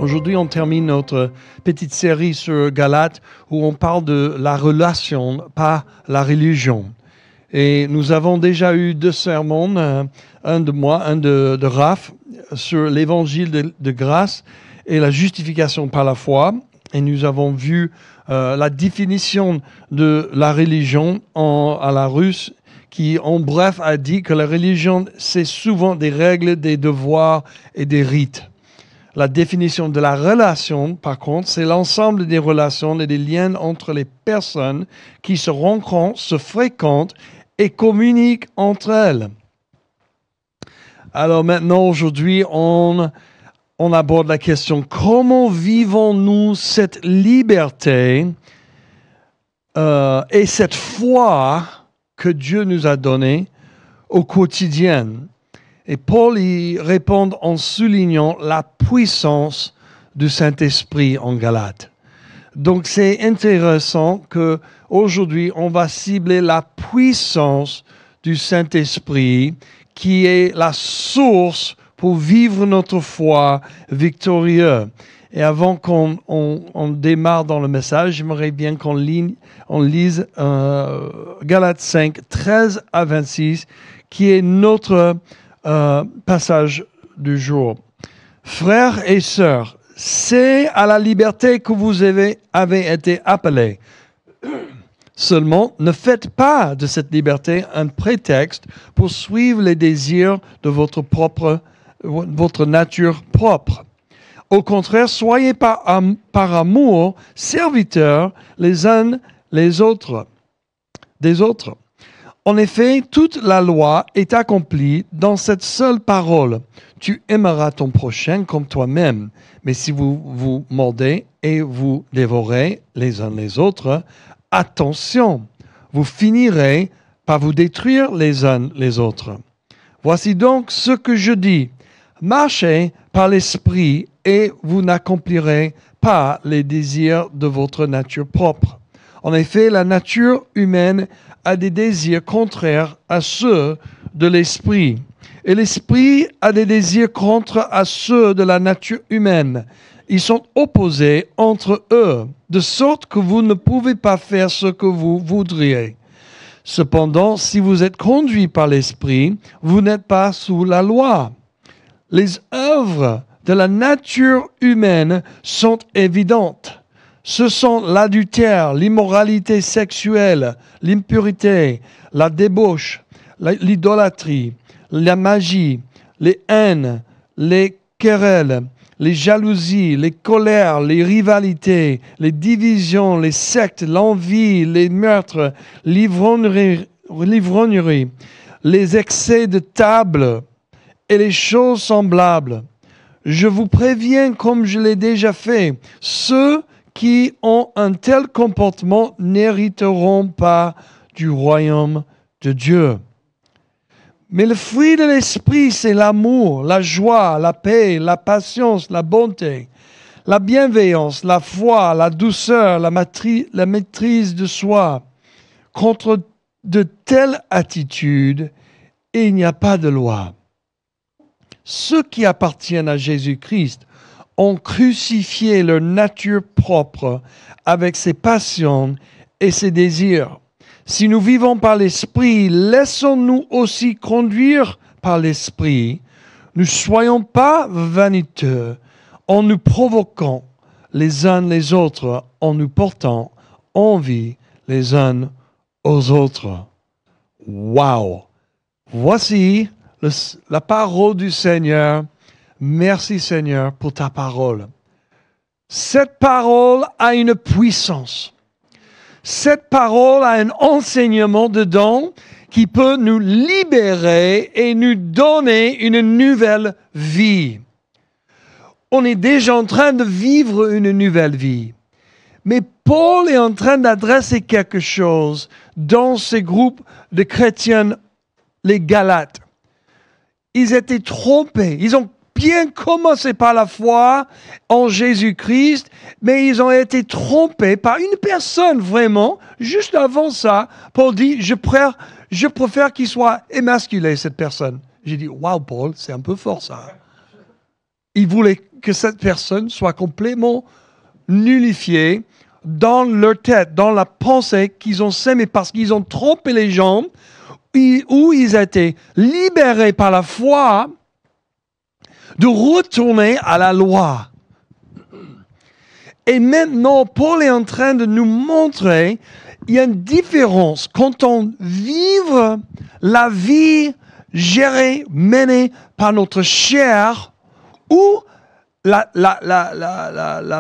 Aujourd'hui, on termine notre petite série sur Galates où on parle de la relation, pas la religion. Et nous avons déjà eu 2 sermons, un de moi, un de Raph, sur l'évangile de grâce et la justification par la foi. Et nous avons vu la définition de la religion à la russe, qui en bref a dit que la religion, c'est souvent des règles, des devoirs et des rites. La définition de la relation, par contre, c'est l'ensemble des relations et des liens entre les personnes qui se rencontrent, se fréquentent et communiquent entre elles. Alors maintenant, aujourd'hui, on aborde la question, comment vivons-nous cette liberté et cette foi que Dieu nous a donnée au quotidien? Et Paul y répond en soulignant la puissance du Saint-Esprit en Galates. Donc c'est intéressant qu'aujourd'hui, on va cibler la puissance du Saint-Esprit qui est la source pour vivre notre foi victorieuse. Et avant qu'on démarre dans le message, j'aimerais bien qu'on lise Galates 5, 13 à 26, qui est notre passage du jour. Frères et sœurs, c'est à la liberté que vous avez été appelés. Seulement, ne faites pas de cette liberté un prétexte pour suivre les désirs de votre nature propre. Au contraire, soyez par amour serviteurs les uns des autres. En effet, toute la loi est accomplie dans cette seule parole. Tu aimeras ton prochain comme toi-même. Mais si vous vous mordez et vous dévorez les uns les autres, attention, vous finirez par vous détruire les uns les autres. Voici donc ce que je dis. Marchez par l'esprit et vous n'accomplirez pas les désirs de votre nature propre. En effet, la nature humaine a des désirs contraires à ceux de l'esprit. Et l'esprit a des désirs contraires à ceux de la nature humaine. Ils sont opposés entre eux, de sorte que vous ne pouvez pas faire ce que vous voudriez. Cependant, si vous êtes conduits par l'esprit, vous n'êtes pas sous la loi. Les œuvres de la nature humaine sont évidentes. Ce sont l'adultère, l'immoralité sexuelle, l'impurité, la débauche, l'idolâtrie, la magie, les haines, les querelles, les jalousies, les colères, les rivalités, les divisions, les sectes, l'envie, les meurtres, l'ivrognerie, les excès de table et les choses semblables. Je vous préviens, comme je l'ai déjà fait, ceux qui ont un tel comportement n'hériteront pas du royaume de Dieu. Mais le fruit de l'esprit, c'est l'amour, la joie, la paix, la patience, la bonté, la bienveillance, la foi, la douceur, la maîtrise de soi. Contre de telles attitudes, il n'y a pas de loi. Ceux qui appartiennent à Jésus-Christ ont crucifié leur nature propre avec ses passions et ses désirs. Si nous vivons par l'Esprit, laissons-nous aussi conduire par l'Esprit. Ne soyons pas vaniteux en nous provoquant les uns les autres, en nous portant envie les uns aux autres. Wow! Voici la parole du Seigneur. Merci Seigneur pour ta parole. Cette parole a une puissance. Cette parole a un enseignement dedans qui peut nous libérer et nous donner une nouvelle vie. On est déjà en train de vivre une nouvelle vie. Mais Paul est en train d'adresser quelque chose dans ce groupe de chrétiens, les Galates. Ils étaient trompés. Ils ont bien commencé par la foi en Jésus-Christ, mais ils ont été trompés par une personne vraiment. Juste avant ça, Paul dit, je préfère qu'il soit émasculé, cette personne. J'ai dit, wow, Paul, c'est un peu fort ça. il voulait que cette personne soit complètement nullifiée dans leur tête, dans la pensée qu'ils ont sémée parce qu'ils ont trompé les gens, où ils étaient libérés par la foi de retourner à la loi. Et maintenant, Paul est en train de nous montrer il y a une différence quand on vit la vie gérée, menée par notre chair, ou la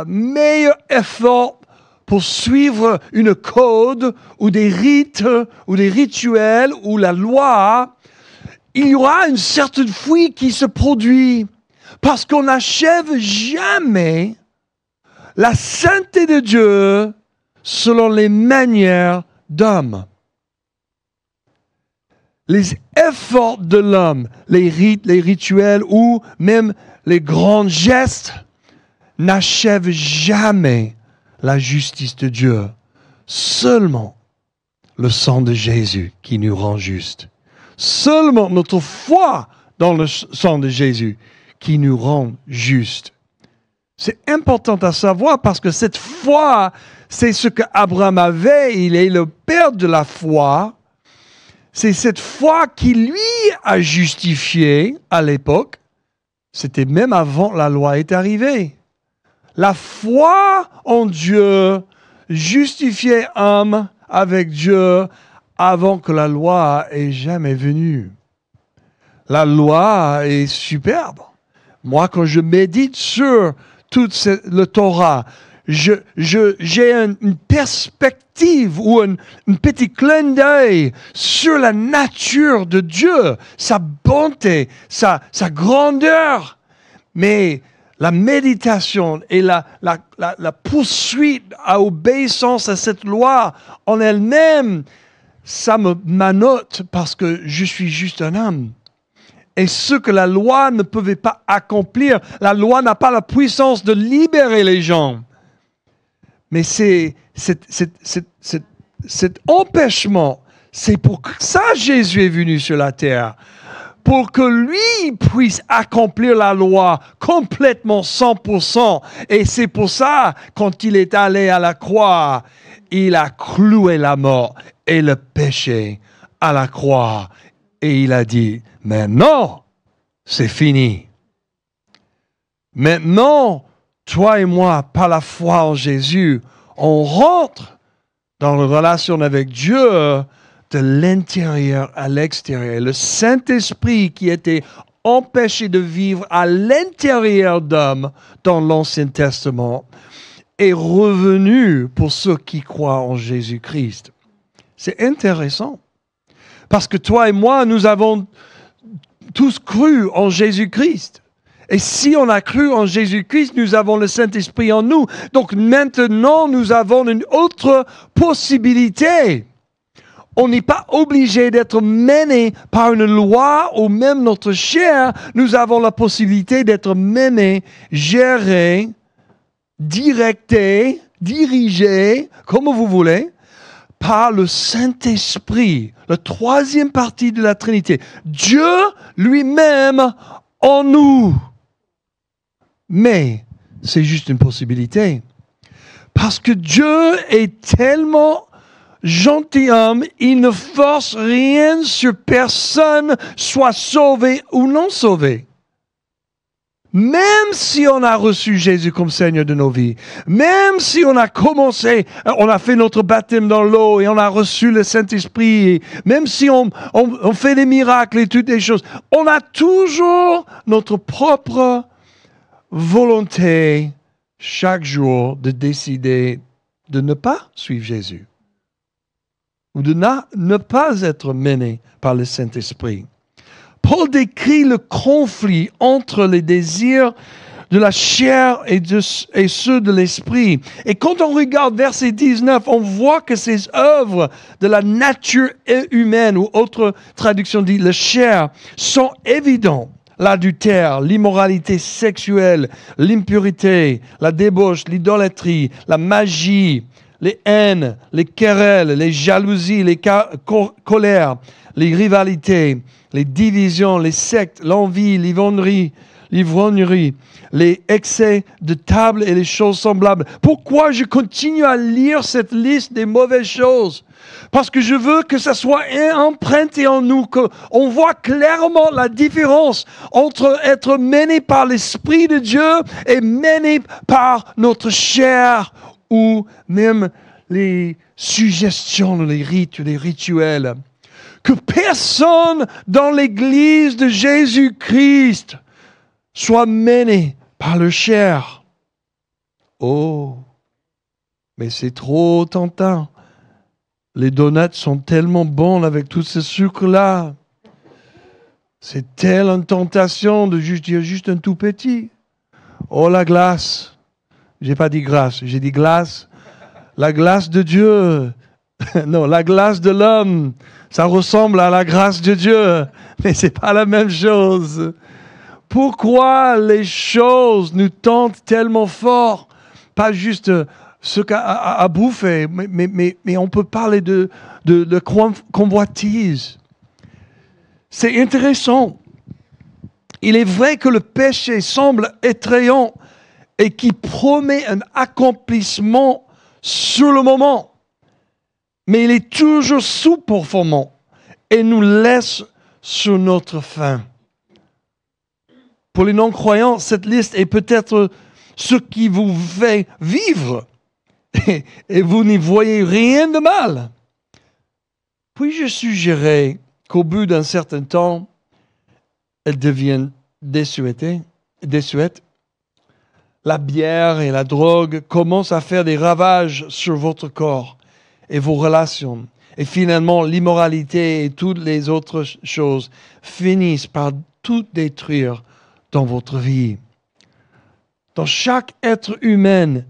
meilleure effort pour suivre une code ou des rites ou des rituels ou la loi, il y aura une certaine fuite qui se produit parce qu'on n'achève jamais la sainteté de Dieu selon les manières d'homme. Les efforts de l'homme, les rites, les rituels ou même les grands gestes n'achèvent jamais la justice de Dieu. Seulement le sang de Jésus qui nous rend justes. Seulement notre foi dans le sang de Jésus qui nous rend justes. C'est important à savoir parce que cette foi, c'est ce qu'Abraham avait. Il est le père de la foi. C'est cette foi qui lui a justifié à l'époque. C'était même avant la loi est arrivée. La foi en Dieu justifiait homme avec Dieu avant que la loi ait jamais venu. La loi est superbe. Moi, quand je médite sur toute le Torah, j'ai une perspective ou un petit clin d'œil sur la nature de Dieu, sa bonté, sa grandeur. Mais la méditation et la poursuite à obéissance à cette loi en elle-même, ça me manote parce que je suis juste un homme. Et ce que la loi ne pouvait pas accomplir, la loi n'a pas la puissance de libérer les gens. Mais cet empêchement, c'est pour ça que Jésus est venu sur la terre. Pour que lui puisse accomplir la loi complètement 100%. Et c'est pour ça, quand il est allé à la croix, il a cloué la mort et le péché à la croix. Et il a dit, maintenant, c'est fini. Maintenant, toi et moi, par la foi en Jésus, on rentre dans la relation avec Dieu de l'intérieur à l'extérieur. Le Saint-Esprit qui était empêché de vivre à l'intérieur d'hommes dans l'Ancien Testament est revenu pour ceux qui croient en Jésus-Christ. C'est intéressant. Parce que toi et moi, nous avons tous cru en Jésus-Christ. Et si on a cru en Jésus-Christ, nous avons le Saint-Esprit en nous. Donc maintenant, nous avons une autre possibilité. On n'est pas obligé d'être mené par une loi ou même notre chair. Nous avons la possibilité d'être mené, géré, directé, dirigé, comme vous voulez, par le Saint-Esprit, la troisième partie de la Trinité. Dieu lui-même en nous. Mais c'est juste une possibilité. Parce que Dieu est tellement gentilhomme, il ne force rien sur personne, soit sauvé ou non sauvé. Même si on a reçu Jésus comme Seigneur de nos vies, même si on a commencé, on a fait notre baptême dans l'eau et on a reçu le Saint-Esprit, et même si on fait des miracles et toutes les choses, on a toujours notre propre volonté chaque jour de décider de ne pas suivre Jésus ou de ne pas être mené par le Saint-Esprit. Paul décrit le conflit entre les désirs de la chair et ceux de l'esprit. Et quand on regarde verset 19, on voit que ces œuvres de la nature humaine, ou autre traduction dit la chair, sont évidentes. L'adultère, l'immoralité sexuelle, l'impurité, la débauche, l'idolâtrie, la magie, les haines, les querelles, les jalousies, les colères, les rivalités, les divisions, les sectes, l'envie, l'ivrognerie, l'ivrognerie, les excès de table et les choses semblables. Pourquoi je continue à lire cette liste des mauvaises choses? Parce que je veux que ça soit emprunté en nous, qu'on voit clairement la différence entre être mené par l'Esprit de Dieu et mené par notre chair ou même les suggestions, les rites, les rituels. Que personne dans l'Église de Jésus-Christ soit mené par le chair. Oh, mais c'est trop tentant. Les donuts sont tellement bons avec tout ce sucre-là. C'est telle une tentation de dire juste un tout petit. Oh, la glace. J'ai pas dit grâce, j'ai dit glace. La glace de Dieu. Non, la glace de l'homme, ça ressemble à la grâce de Dieu, mais c'est pas la même chose. Pourquoi les choses nous tentent tellement fort? Pas juste ce qu'à bouffer, mais on peut parler de convoitise. C'est intéressant. Il est vrai que le péché semble effrayant et qui promet un accomplissement sur le moment. Mais il est toujours sous-performant et nous laisse sur notre faim. Pour les non-croyants, cette liste est peut-être ce qui vous fait vivre et vous n'y voyez rien de mal. Puis je suggérais qu'au bout d'un certain temps, elles deviennent désuètes. La bière et la drogue commencent à faire des ravages sur votre corps et vos relations. Et finalement, l'immoralité et toutes les autres choses finissent par tout détruire dans votre vie. Dans chaque être humain,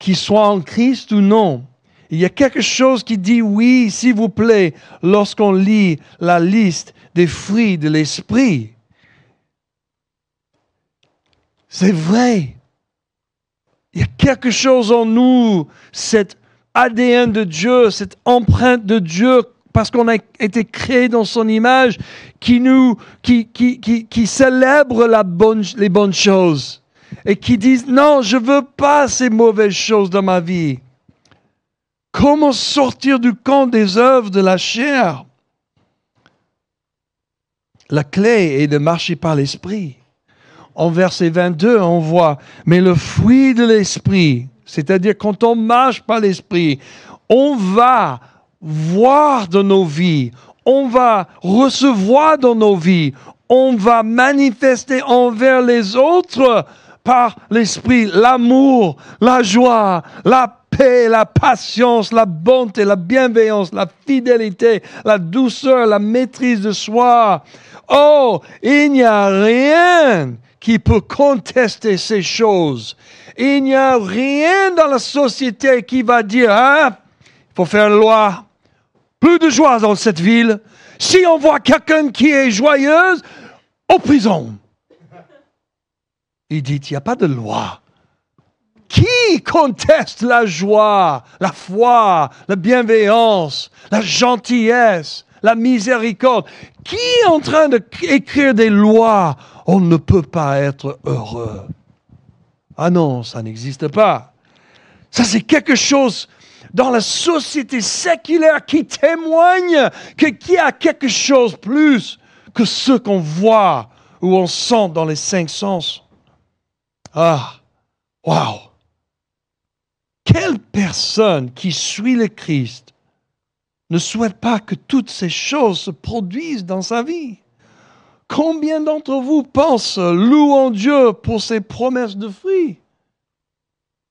qu'il soit en Christ ou non, il y a quelque chose qui dit oui, s'il vous plaît, lorsqu'on lit la liste des fruits de l'esprit. C'est vrai. Il y a quelque chose en nous, cet ADN de Dieu, cette empreinte de Dieu, parce qu'on a été créé dans son image, qui célèbre les bonnes choses et qui disent non, je veux pas ces mauvaises choses dans ma vie. Comment sortir du camp des œuvres de la chair? La clé est de marcher par l'esprit. En verset 22, on voit, mais le fruit de l'esprit, c'est-à-dire quand on marche par l'esprit, on va voir dans nos vies, on va recevoir dans nos vies, on va manifester envers les autres par l'esprit l'amour, la joie, la paix, la patience, la bonté, la bienveillance, la fidélité, la douceur, la maîtrise de soi. Oh, il n'y a rien qui peut contester ces choses. Il n'y a rien dans la société qui va dire, il faut faire une loi. Plus de joie dans cette ville. Si on voit quelqu'un qui est joyeuse, en prison. Il dit, il n'y a pas de loi. Qui conteste la joie, la foi, la bienveillance, la gentillesse, la miséricorde? Qui est en train d'écrire des lois? On ne peut pas être heureux. Ah non, ça n'existe pas. Ça, c'est quelque chose dans la société séculaire qui témoigne qu'il y a quelque chose plus que ce qu'on voit ou on sent dans les 5 sens. Ah, waouh! Quelle personne qui suit le Christ ne souhaite pas que toutes ces choses se produisent dans sa vie? Combien d'entre vous pensent louant Dieu pour ses promesses de fruits?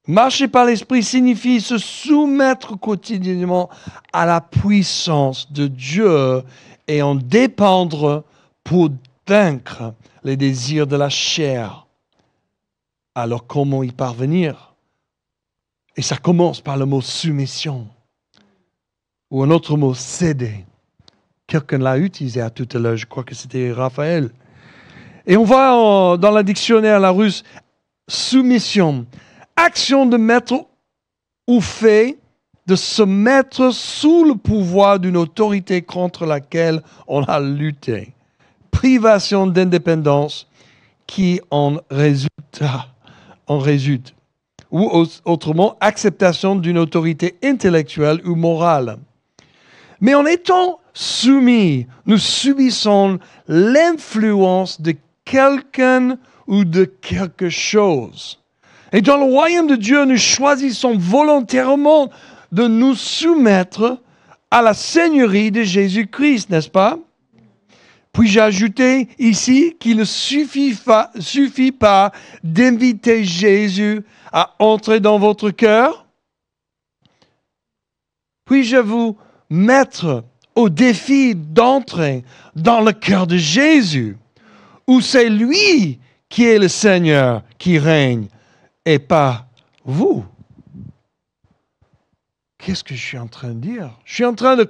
Marcher par l'Esprit signifie se soumettre quotidiennement à la puissance de Dieu et en dépendre pour vaincre les désirs de la chair. Alors comment y parvenir? Et ça commence par le mot soumission ou un autre mot céder. Quelqu'un l'a utilisé à tout à l'heure, je crois que c'était Raphaël. Et on voit dans le dictionnaire Larousse, soumission, action de mettre ou fait de se mettre sous le pouvoir d'une autorité contre laquelle on a lutté. Privation d'indépendance qui en résulte. Ou autrement, acceptation d'une autorité intellectuelle ou morale. Mais en étant soumis, nous subissons l'influence de quelqu'un ou de quelque chose. Et dans le royaume de Dieu, nous choisissons volontairement de nous soumettre à la seigneurie de Jésus-Christ, n'est-ce pas? Puis-je ajouter ici qu'il ne suffit pas d'inviter Jésus à entrer dans votre cœur? Puis-je vous mettre au défi d'entrer dans le cœur de Jésus, où c'est lui qui est le Seigneur qui règne et pas vous? Qu'est-ce que je suis en train de dire? Je suis en train de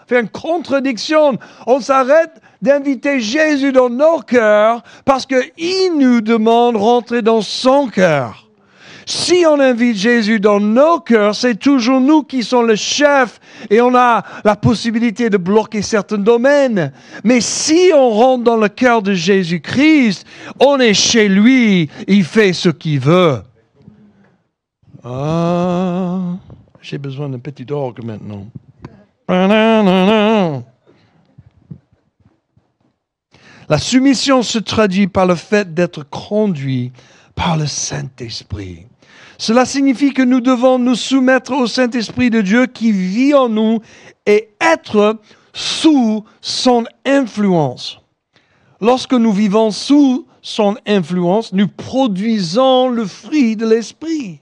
faire une contradiction. On s'arrête d'inviter Jésus dans nos cœurs parce qu'il nous demande de rentrer dans son cœur. Si on invite Jésus dans nos cœurs, c'est toujours nous qui sommes le chef et on a la possibilité de bloquer certains domaines. Mais si on rentre dans le cœur de Jésus-Christ, on est chez lui, il fait ce qu'il veut. J'ai besoin d'un petit orgue maintenant. La soumission se traduit par le fait d'être conduit par le Saint-Esprit. Cela signifie que nous devons nous soumettre au Saint-Esprit de Dieu qui vit en nous et être sous son influence. Lorsque nous vivons sous son influence, nous produisons le fruit de l'Esprit.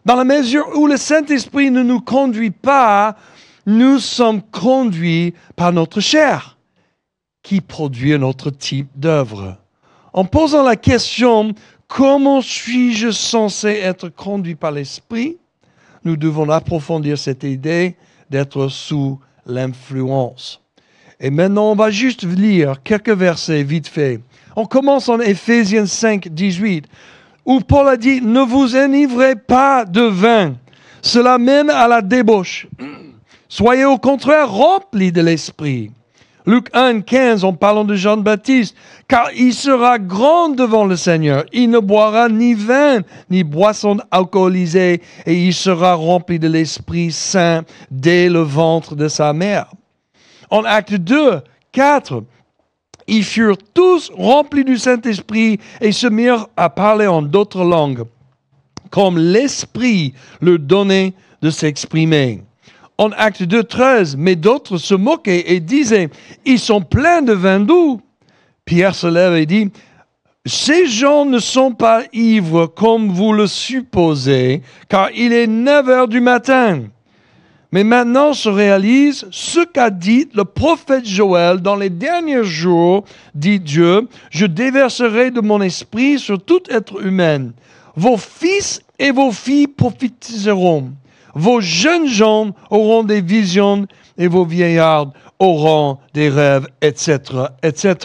Dans la mesure où le Saint-Esprit ne nous conduit pas, nous sommes conduits par notre chair, qui produit un autre type d'œuvre. En posant la question « Comment suis-je censé être conduit par l'Esprit ?» nous devons approfondir cette idée d'être sous l'influence. Et maintenant, on va juste lire quelques versets vite fait. On commence en Éphésiens 5, 18. Où Paul a dit, ne vous enivrez pas de vin, cela mène à la débauche. Soyez au contraire remplis de l'esprit. Luc 1, 15, en parlant de Jean-Baptiste, car il sera grand devant le Seigneur. Il ne boira ni vin, ni boisson alcoolisée, et il sera rempli de l'Esprit Saint dès le ventre de sa mère. En Actes 2, 4, ils furent tous remplis du Saint-Esprit et se mirent à parler en d'autres langues, comme l'Esprit leur donnait de s'exprimer. En Actes 2, 13, mais d'autres se moquaient et disaient, ils sont pleins de vin doux. Pierre se lève et dit, ces gens ne sont pas ivres comme vous le supposez, car il est 9 heures du matin. Mais maintenant se réalise ce qu'a dit le prophète Joël dans les derniers jours, dit Dieu, je déverserai de mon esprit sur tout être humain. Vos fils et vos filles prophétiseront. Vos jeunes gens auront des visions et vos vieillards auront des rêves, etc., etc.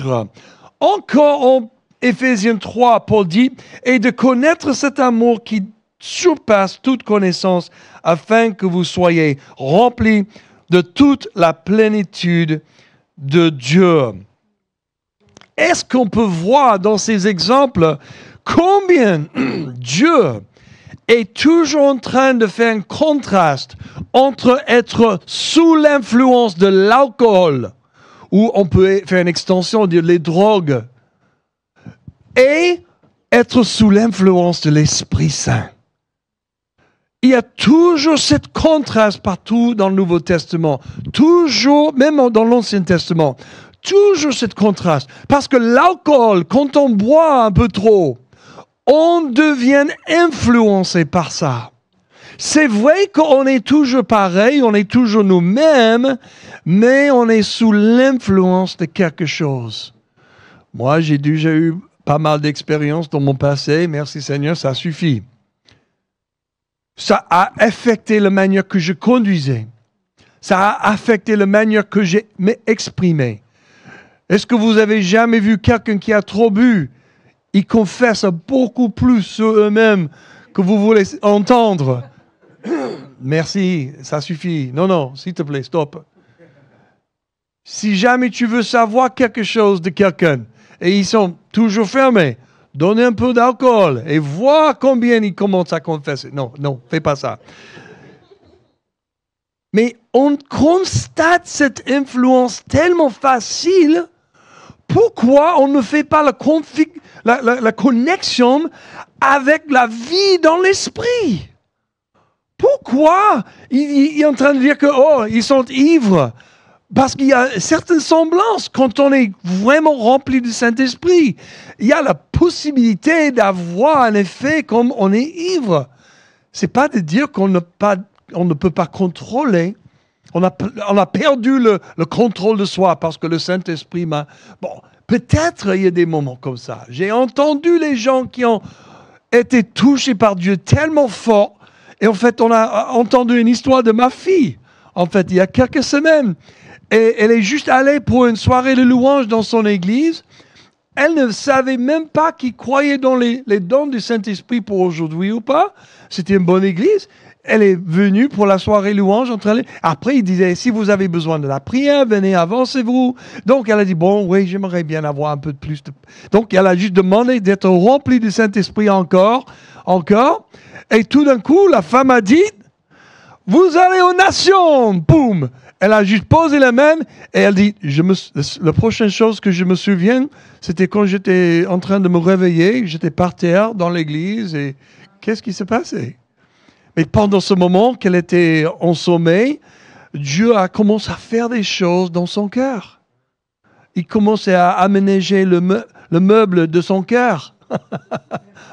Encore en Éphésiens 3, Paul dit, et de connaître cet amour qui surpasse toute connaissance, afin que vous soyez remplis de toute la plénitude de Dieu. Est-ce qu'on peut voir dans ces exemples combien Dieu est toujours en train de faire un contraste entre être sous l'influence de l'alcool, ou on peut faire une extension, dire les drogues, et être sous l'influence de l'Esprit Saint. Il y a toujours ce contraste partout dans le Nouveau Testament, toujours, même dans l'Ancien Testament, toujours ce contraste. Parce que l'alcool, quand on boit un peu trop, on devient influencé par ça. C'est vrai qu'on est toujours pareil, on est toujours nous-mêmes, mais on est sous l'influence de quelque chose. Moi, j'ai déjà eu pas mal d'expériences dans mon passé, merci Seigneur, ça suffit. Ça a affecté la manière que je conduisais. Ça a affecté la manière que j'ai exprimé. Est-ce que vous avez jamais vu quelqu'un qui a trop bu? Ils confessent beaucoup plus sur eux-mêmes que vous voulez entendre. Merci, ça suffit. Non, s'il te plaît, stop. Si jamais tu veux savoir quelque chose de quelqu'un, et ils sont toujours fermés, donnez un peu d'alcool et vois combien il commence à confesser. Non, non, fais pas ça. Mais on constate cette influence tellement facile. Pourquoi on ne fait pas la connexion avec la vie dans l'esprit? Pourquoi il est en train de dire que ils sont ivres? Parce qu'il y a certaines semblances quand on est vraiment rempli du Saint-Esprit. Il y a la possibilité d'avoir un effet comme on est ivre. C'est pas de dire qu'on ne peut pas contrôler. On a perdu le contrôle de soi parce que le Saint-Esprit m'a... Bon, peut-être il y a des moments comme ça. J'ai entendu les gens qui ont été touchés par Dieu tellement fort. Et en fait, on a entendu une histoire de ma fille, en fait, il y a quelques semaines. Et elle est juste allée pour une soirée de louange dans son église. Elle ne savait même pas qu'il croyait dans les dons du Saint-Esprit pour aujourd'hui ou pas. C'était une bonne église. Elle est venue pour la soirée louange. Après, il disait, si vous avez besoin de la prière, venez, avancez-vous. Donc, elle a dit, bon, oui, j'aimerais bien avoir un peu de plus. Donc, elle a juste demandé d'être remplie du Saint-Esprit encore. Et tout d'un coup, la femme a dit, vous allez aux nations. Boum. Elle a juste posé la main et elle dit, la prochaine chose que je me souviens, c'était quand j'étais en train de me réveiller, j'étais par terre dans l'église et qu'est-ce qui s'est passé? Mais pendant ce moment qu'elle était en sommeil, Dieu a commencé à faire des choses dans son cœur. Il commençait à aménager le meuble de son cœur.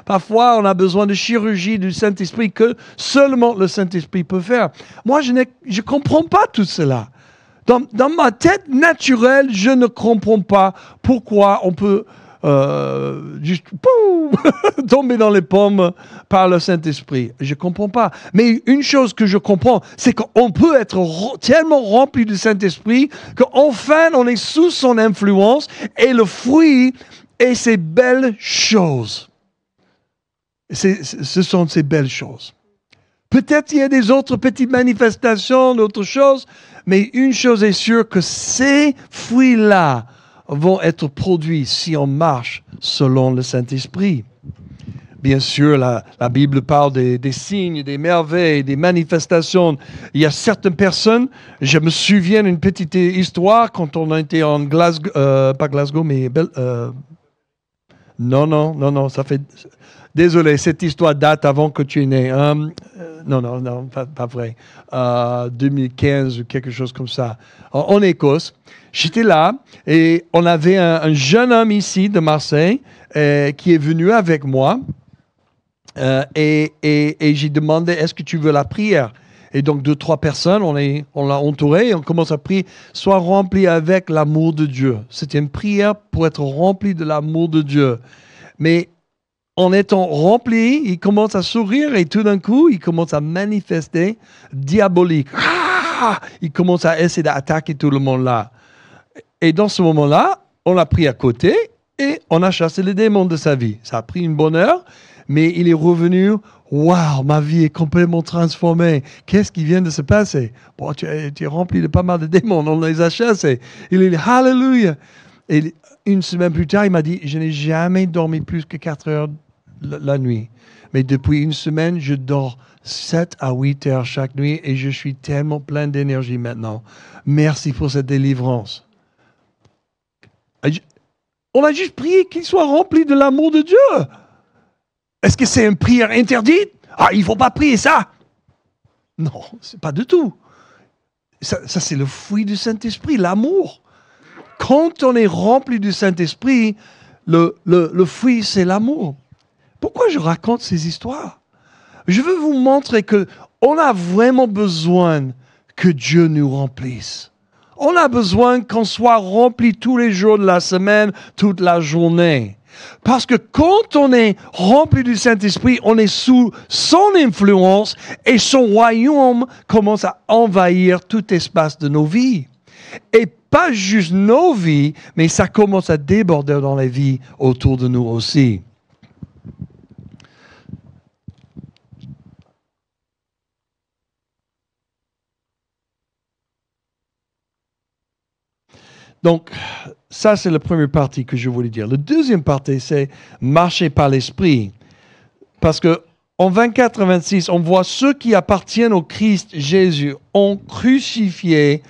Parfois, on a besoin de chirurgie du Saint-Esprit que seulement le Saint-Esprit peut faire. Moi, je ne comprends pas tout cela. Dans ma tête naturelle, je ne comprends pas pourquoi on peut juste tomber dans les pommes par le Saint-Esprit. Je ne comprends pas. Mais une chose que je comprends, c'est qu'on peut être tellement rempli du Saint-Esprit qu'enfin, on est sous son influence et le fruit est ces belles choses. Ce sont ces belles choses. Peut-être il y a des autres petites manifestations, d'autres choses, mais une chose est sûre que ces fruits-là vont être produits si on marche selon le Saint-Esprit. Bien sûr, la Bible parle des signes, des merveilles, des manifestations. Il y a certaines personnes, je me souviens d'une petite histoire quand on était en Glasgow, pas Glasgow, mais... Non, ça fait... Désolé, cette histoire date avant que tu es né. Non, pas vrai. 2015 ou quelque chose comme ça. En Écosse, j'étais là et on avait un jeune homme ici de Marseille qui est venu avec moi et j'ai demandé, est-ce que tu veux la prière? Et donc, 2-3 personnes, on l'a entouré et on commence à prier, sois rempli avec l'amour de Dieu. C'était une prière pour être rempli de l'amour de Dieu. Mais en étant rempli, il commence à sourire et tout d'un coup, il commence à manifester diabolique. Il commence à essayer d'attaquer tout le monde là. Et dans ce moment-là, on l'a pris à côté et on a chassé les démons de sa vie. Ça a pris une bonne heure, mais il est revenu. Waouh, ma vie est complètement transformée. Qu'est-ce qui vient de se passer? Bon, tu es rempli de pas mal de démons, on les a chassés. Il est Hallelujah. Et une semaine plus tard, il m'a dit, je n'ai jamais dormi plus que 4 heures la nuit. Mais depuis une semaine, je dors 7 à 8 heures chaque nuit et je suis tellement plein d'énergie maintenant. Merci pour cette délivrance. On a juste prié qu'il soit rempli de l'amour de Dieu. Est-ce que c'est une prière interdite? Il ne faut pas prier ça. Non, c'est pas du tout. Ça c'est le fruit du Saint-Esprit, l'amour. Quand on est rempli du Saint-Esprit, le fruit, c'est l'amour. Pourquoi je raconte ces histoires? Je veux vous montrer qu'on a vraiment besoin que Dieu nous remplisse. On a besoin qu'on soit rempli tous les jours de la semaine, toute la journée. Parce que quand on est rempli du Saint-Esprit, on est sous son influence et son royaume commence à envahir tout espace de nos vies. Et pas juste nos vies, mais ça commence à déborder dans les vies autour de nous aussi. Donc, ça c'est la première partie que je voulais dire. La deuxième partie, c'est marcher par l'Esprit. Parce que en 24 et 26, on voit ceux qui appartiennent au Christ Jésus ont crucifié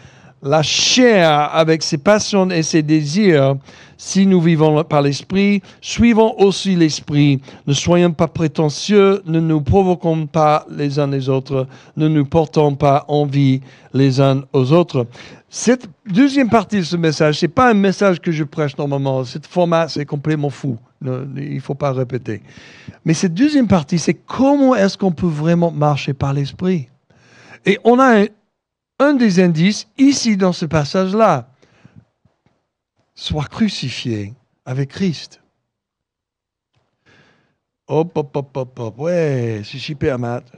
la chair avec ses passions et ses désirs. Si nous vivons par l'Esprit, suivons aussi l'Esprit. Ne soyons pas prétentieux, ne nous provoquons pas les uns les autres, ne nous portons pas envie les uns aux autres. Cette deuxième partie de ce message, ce n'est pas un message que je prêche normalement. Ce format, c'est complètement fou. Il ne faut pas répéter. Mais cette deuxième partie, c'est comment est-ce qu'on peut vraiment marcher par l'Esprit. Et on a un des indices ici dans ce passage-là. Sois crucifié avec Christ. Hop, hop, hop, hop, hop. Ouais, c'est super, Matt.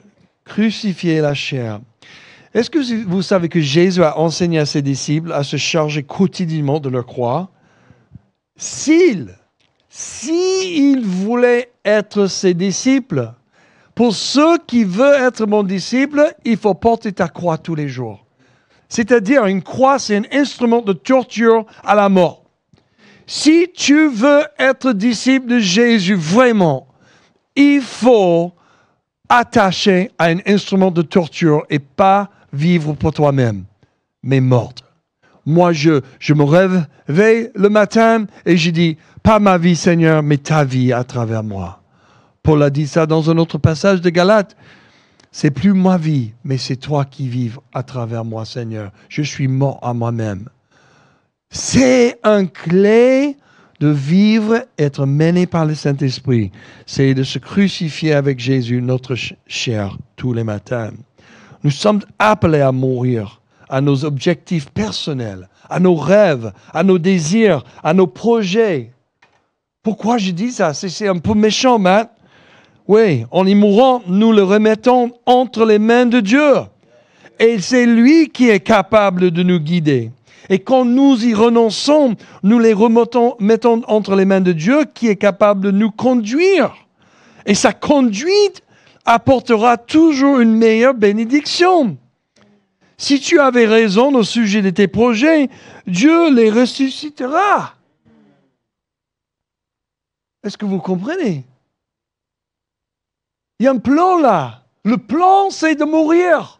Crucifier la chair. Est-ce que vous savez que Jésus a enseigné à ses disciples à se charger quotidiennement de leur croix? S'il voulait être ses disciples, pour ceux qui veulent être mon disciple, il faut porter ta croix tous les jours. C'est-à-dire, une croix, c'est un instrument de torture à la mort. Si tu veux être disciple de Jésus vraiment, il faut attacher à un instrument de torture et pas vivre pour toi-même, mais mordre. Moi, je me réveille le matin et je dis, pas ma vie, Seigneur, mais ta vie à travers moi. Paul a dit ça dans un autre passage de Galates. C'est plus ma vie, mais c'est toi qui vives à travers moi, Seigneur. Je suis mort à moi-même. C'est un clé de vivre, être mené par le Saint-Esprit. C'est de se crucifier avec Jésus, notre chair, tous les matins. Nous sommes appelés à mourir à nos objectifs personnels, à nos rêves, à nos désirs, à nos projets. Pourquoi je dis ça? C'est un peu méchant, Matt. Oui, en y mourant, nous le remettons entre les mains de Dieu. Et c'est lui qui est capable de nous guider. Et quand nous y renonçons, nous les mettons entre les mains de Dieu qui est capable de nous conduire. Et sa conduite apportera toujours une meilleure bénédiction. Si tu avais raison au sujet de tes projets, Dieu les ressuscitera. Est-ce que vous comprenez? Il y a un plan là. Le plan, c'est de mourir.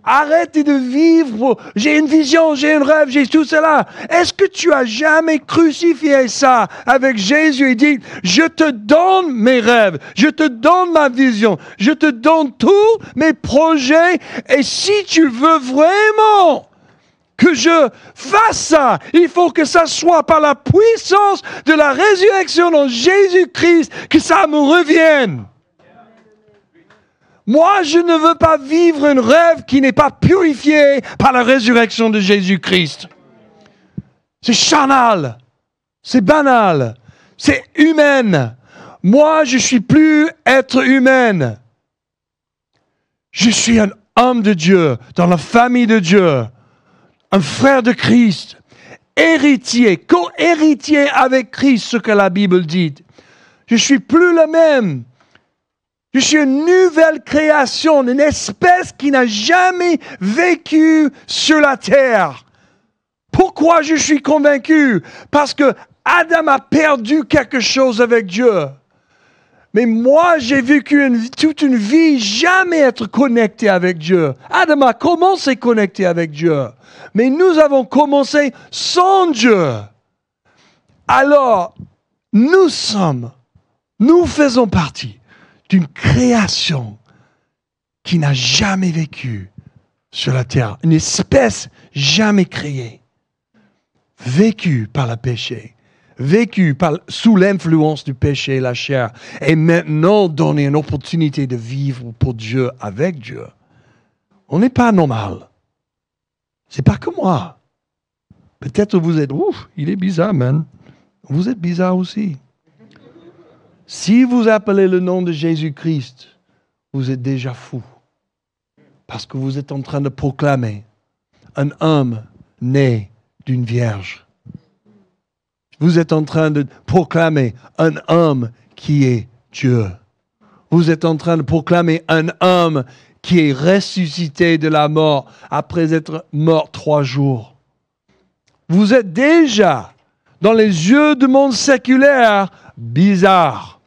Arrêtez de vivre. J'ai une vision, j'ai un rêve, j'ai tout cela. Est-ce que tu as jamais crucifié ça avec Jésus et dit, je te donne mes rêves, je te donne ma vision, je te donne tous mes projets. Et si tu veux vraiment que je fasse ça, il faut que ça soit par la puissance de la résurrection en Jésus-Christ que ça me revienne. Moi, je ne veux pas vivre un rêve qui n'est pas purifié par la résurrection de Jésus-Christ. C'est charnel, c'est banal, c'est humain. Moi, je ne suis plus être humain. Je suis un homme de Dieu, dans la famille de Dieu, un frère de Christ, héritier, co-héritier avec Christ, ce que la Bible dit. Je ne suis plus le même. Je suis une nouvelle création, une espèce qui n'a jamais vécu sur la terre. Pourquoi je suis convaincu? Parce que Adam a perdu quelque chose avec Dieu. Mais moi, j'ai vécu toute une vie jamais être connecté avec Dieu. Adam a commencé à connecter avec Dieu. Mais nous avons commencé sans Dieu. Alors, nous faisons partie d'une création qui n'a jamais vécu sur la terre. Une espèce jamais créée. Vécue par le péché. Vécue sous l'influence du péché et la chair. Et maintenant donner une opportunité de vivre pour Dieu, avec Dieu. On n'est pas normal. C'est pas comme moi. Peut-être vous êtes, ouf, il est bizarre, man. Vous êtes bizarre aussi. Si vous appelez le nom de Jésus-Christ, vous êtes déjà fou. Parce que vous êtes en train de proclamer un homme né d'une vierge. Vous êtes en train de proclamer un homme qui est Dieu. Vous êtes en train de proclamer un homme qui est ressuscité de la mort après être mort 3 jours. Vous êtes déjà Dans les yeux du monde séculaire, bizarre.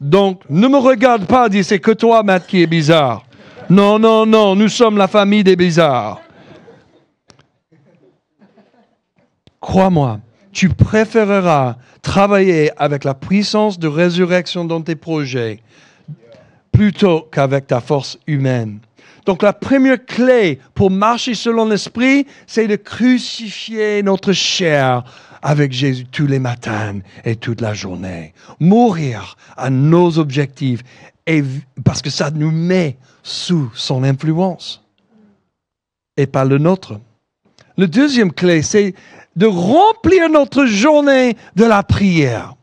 Donc, ne me regarde pas, dis c'est que toi, Matt, qui est bizarre. Non, non, non, nous sommes la famille des bizarres. Crois-moi, tu préféreras travailler avec la puissance de résurrection dans tes projets plutôt qu'avec ta force humaine. Donc la première clé pour marcher selon l'Esprit, c'est de crucifier notre chair avec Jésus tous les matins et toute la journée. Mourir à nos objectifs, et parce que ça nous met sous son influence et pas le nôtre. Le deuxième clé, c'est de remplir notre journée de la prière.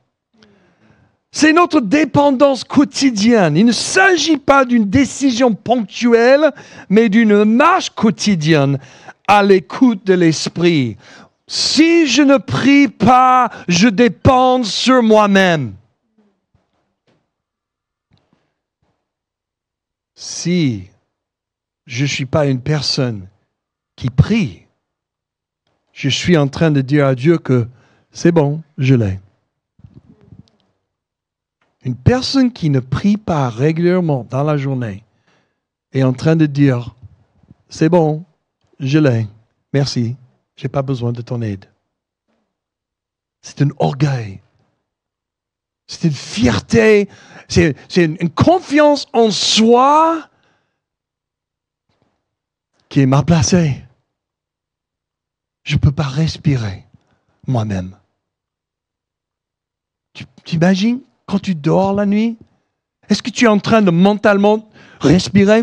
C'est notre dépendance quotidienne. Il ne s'agit pas d'une décision ponctuelle, mais d'une marche quotidienne à l'écoute de l'Esprit. Si je ne prie pas, je dépends sur moi-même. Si je ne suis pas une personne qui prie, je suis en train de dire à Dieu que c'est bon, je l'ai. Une personne qui ne prie pas régulièrement dans la journée est en train de dire, c'est bon, je l'ai, merci, je n'ai pas besoin de ton aide. C'est un orgueil, c'est une fierté, c'est une confiance en soi qui est mal placée. Je ne peux pas respirer moi-même. Tu t'imagines quand tu dors la nuit? Est-ce que tu es en train de mentalement respirer?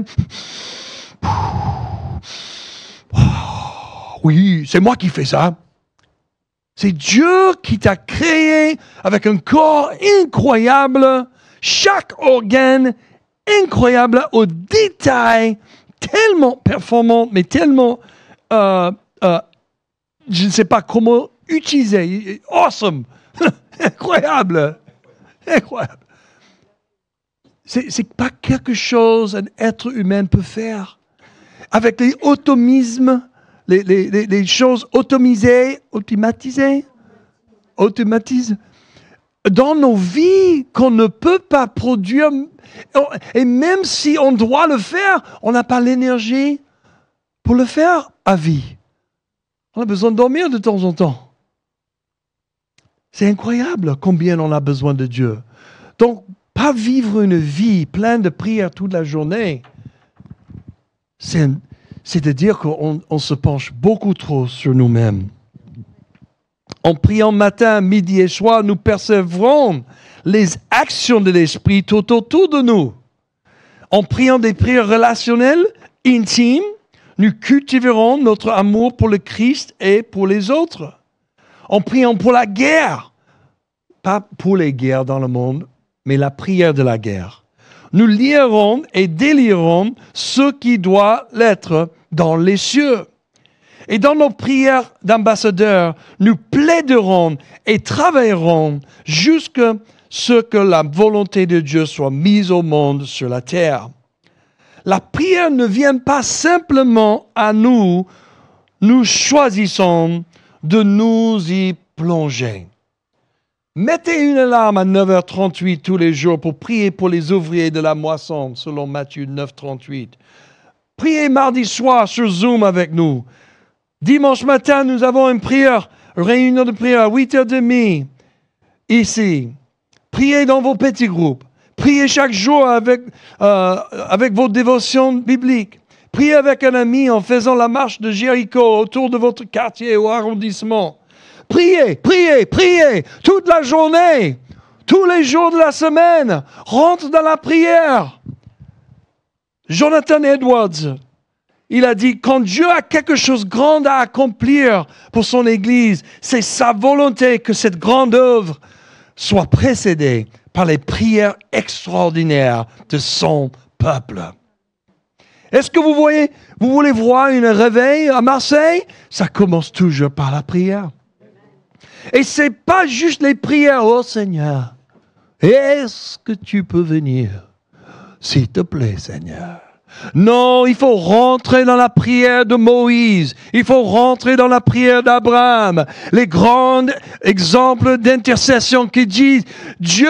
Oui, c'est moi qui fais ça. C'est Dieu qui t'a créé avec un corps incroyable, chaque organe incroyable au détail, tellement performant, mais tellement... je ne sais pas comment utiliser. Awesome! Incroyable! Incroyable! C'est pas quelque chose qu'un être humain peut faire. Avec les automismes, les choses automatisées, dans nos vies qu'on ne peut pas produire, et même si on doit le faire, on n'a pas l'énergie pour le faire à vie. On a besoin de dormir de temps en temps. C'est incroyable combien on a besoin de Dieu. Donc, pas vivre une vie pleine de prières toute la journée, c'est de dire qu'on se penche beaucoup trop sur nous-mêmes. En priant matin, midi et soir, nous percevrons les actions de l'Esprit tout autour de nous. En priant des prières relationnelles, intimes, nous cultiverons notre amour pour le Christ et pour les autres. En priant pour la guerre, pas pour les guerres dans le monde, mais la prière de la guerre. Nous lirons et délirons ce qui doit l'être dans les cieux. Et dans nos prières d'ambassadeurs, nous plaiderons et travaillerons jusqu'à ce que la volonté de Dieu soit mise au monde sur la terre. La prière ne vient pas simplement à nous, nous choisissons de nous y plonger. Mettez une alarme à 9h38 tous les jours pour prier pour les ouvriers de la moisson, selon Matthieu 9:38. Priez mardi soir sur Zoom avec nous. Dimanche matin, nous avons une réunion de prière à 8h30 ici. Priez dans vos petits groupes. Priez chaque jour avec vos dévotions bibliques. Priez avec un ami en faisant la marche de Jéricho autour de votre quartier ou arrondissement. Priez, priez, priez toute la journée, tous les jours de la semaine. Rentre dans la prière. Jonathan Edwards, il a dit, quand Dieu a quelque chose de grand à accomplir pour son Église, c'est sa volonté que cette grande œuvre soit précédée par les prières extraordinaires de son peuple. Est-ce que vous voulez voir un réveil à Marseille? Ça commence toujours par la prière. Et ce n'est pas juste les prières, oh Seigneur, est-ce que tu peux venir? S'il te plaît, Seigneur. Non, il faut rentrer dans la prière de Moïse. Il faut rentrer dans la prière d'Abraham. Les grands exemples d'intercession qui disent, Dieu,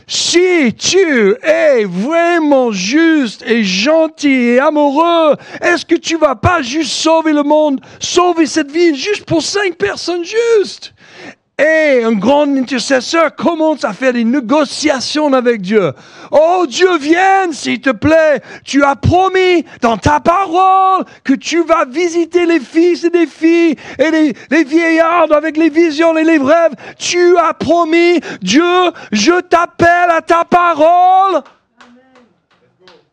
si tu es vraiment juste et gentil et amoureux, est-ce que tu vas pas juste sauver le monde, sauver cette ville juste pour 5 personnes justes? Et un grand intercesseur commence à faire des négociations avec Dieu. Oh Dieu, viens, s'il te plaît. Tu as promis dans ta parole que tu vas visiter les fils et les filles et les vieillards avec les visions et les rêves. Tu as promis, Dieu, je t'appelle à ta parole.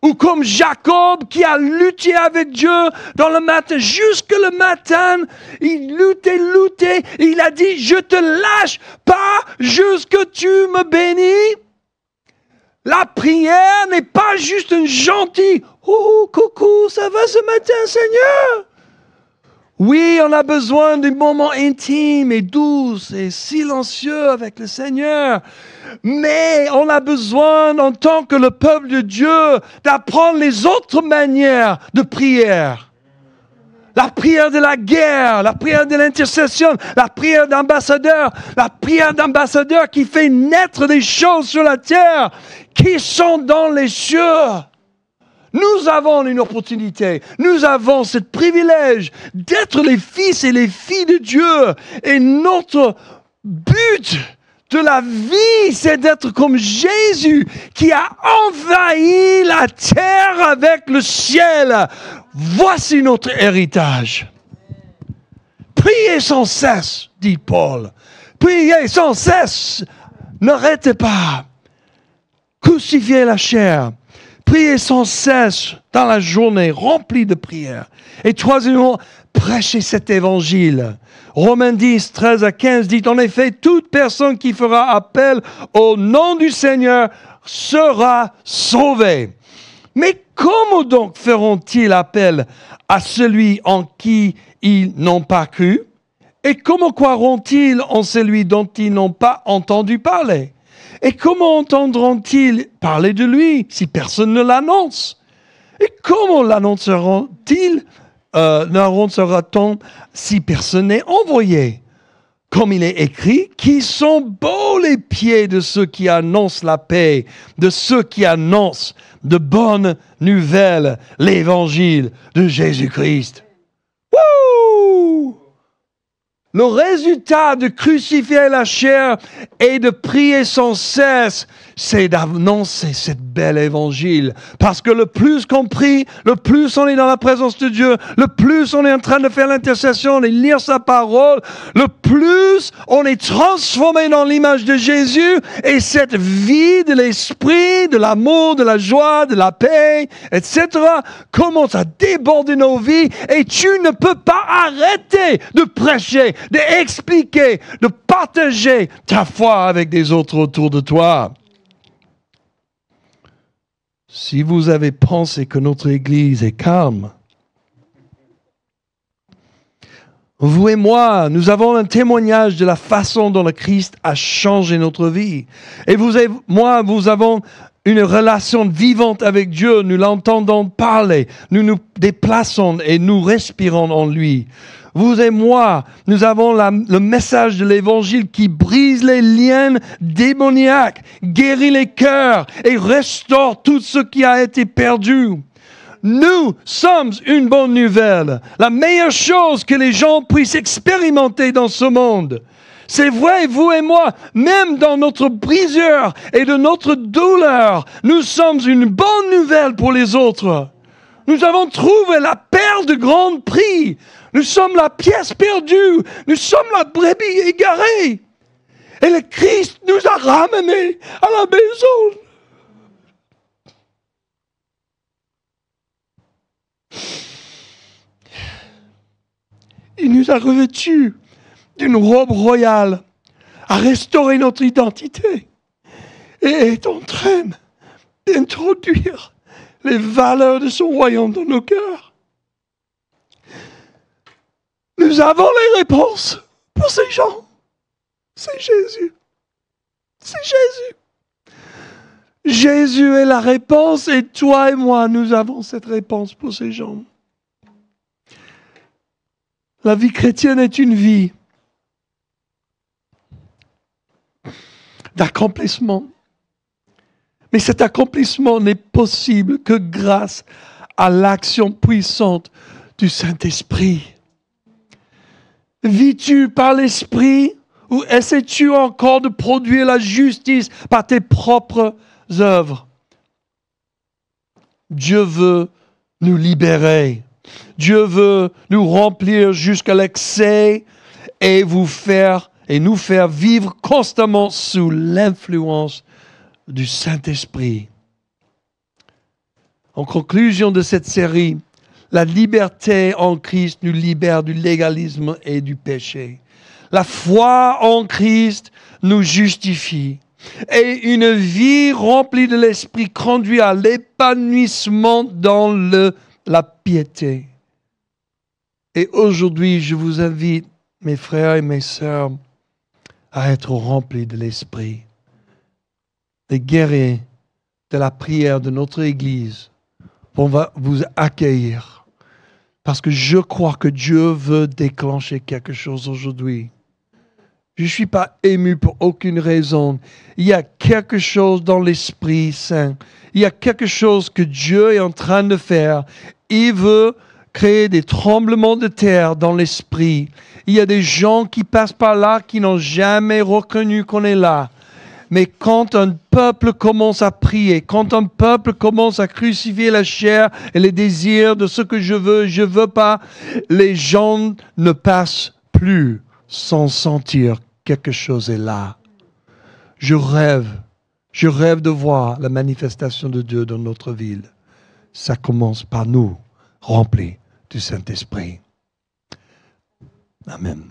Ou comme Jacob qui a lutté avec Dieu dans le matin, jusque le matin, il luttait, et il a dit, je te lâche pas jusque tu me bénis. La prière n'est pas juste un gentil, oh coucou, ça va ce matin Seigneur? Oui, on a besoin des moments intimes et doux et silencieux avec le Seigneur. Mais on a besoin, en tant que le peuple de Dieu, d'apprendre les autres manières de prière. La prière de la guerre, la prière de l'intercession, la prière d'ambassadeur qui fait naître des choses sur la terre qui sont dans les cieux. Nous avons une opportunité, nous avons ce privilège d'être les fils et les filles de Dieu. Et notre but de la vie, c'est d'être comme Jésus qui a envahi la terre avec le ciel. Voici notre héritage. Priez sans cesse, dit Paul. Priez sans cesse. N'arrêtez pas. Crucifiez la chair. Priez sans cesse dans la journée, remplie de prières. Et troisièmement, prêchez cet évangile. Romains 10, 13 à 15 dit, en effet, toute personne qui fera appel au nom du Seigneur sera sauvée. Mais comment donc feront-ils appel à celui en qui ils n'ont pas cru? Et comment croiront-ils en celui dont ils n'ont pas entendu parler? Et comment entendront-ils parler de lui si personne ne l'annonce? Et comment l'annonceront-on si personne n'est envoyé? Comme il est écrit, qui sont beaux les pieds de ceux qui annoncent la paix, de ceux qui annoncent de bonnes nouvelles, l'évangile de Jésus-Christ. Wouh! Le résultat de crucifier la chair et de prier sans cesse, c'est d'annoncer cette belle évangile. Parce que le plus qu'on prie, le plus on est dans la présence de Dieu, le plus on est en train de faire l'intercession et lire sa parole, le plus on est transformé dans l'image de Jésus et cette vie de l'esprit, de l'amour, de la joie, de la paix, etc. commence à déborder nos vies et tu ne peux pas arrêter de prêcher, d'expliquer, de partager ta foi avec des autres autour de toi. Si vous avez pensé que notre Église est calme, vous et moi, nous avons un témoignage de la façon dont le Christ a changé notre vie. Et vous et moi, nous avons une relation vivante avec Dieu. Nous l'entendons parler, nous nous déplaçons et nous respirons en lui. Vous et moi, nous avons le message de l'Évangile qui brise les liens démoniaques, guérit les cœurs et restaure tout ce qui a été perdu. Nous sommes une bonne nouvelle, la meilleure chose que les gens puissent expérimenter dans ce monde. C'est vrai, vous et moi, même dans notre brisure et de notre douleur, nous sommes une bonne nouvelle pour les autres. Nous avons trouvé la perle de grand prix. Nous sommes la pièce perdue. Nous sommes la brebis égarée. Et le Christ nous a ramenés à la maison. Il nous a revêtus d'une robe royale, a restauré notre identité et est en train d'introduire les valeurs de son royaume dans nos cœurs. Nous avons les réponses pour ces gens. C'est Jésus. C'est Jésus. Jésus est la réponse et toi et moi, nous avons cette réponse pour ces gens. La vie chrétienne est une vie d'accomplissement. Mais cet accomplissement n'est possible que grâce à l'action puissante du Saint-Esprit. Vis-tu par l'Esprit ou essaies-tu encore de produire la justice par tes propres œuvres? Dieu veut nous libérer. Dieu veut nous remplir jusqu'à l'excès et nous faire vivre constamment sous l'influence du Saint-Esprit. En conclusion de cette série, la liberté en Christ nous libère du légalisme et du péché. La foi en Christ nous justifie. Et une vie remplie de l'Esprit conduit à l'épanouissement dans la piété. Et aujourd'hui, je vous invite, mes frères et mes sœurs, à être remplis de l'Esprit. Les guerriers de la prière de notre Église vont vous accueillir. Parce que je crois que Dieu veut déclencher quelque chose aujourd'hui. Je ne suis pas ému pour aucune raison. Il y a quelque chose dans l'Esprit Saint. Il y a quelque chose que Dieu est en train de faire. Il veut créer des tremblements de terre dans l'Esprit. Il y a des gens qui passent par là qui n'ont jamais reconnu qu'on est là. Mais quand un peuple commence à prier, quand un peuple commence à crucifier la chair et les désirs de ce que je veux pas, les gens ne passent plus sans sentir quelque chose est là. Je rêve de voir la manifestation de Dieu dans notre ville. Ça commence par nous, remplis du Saint-Esprit. Amen.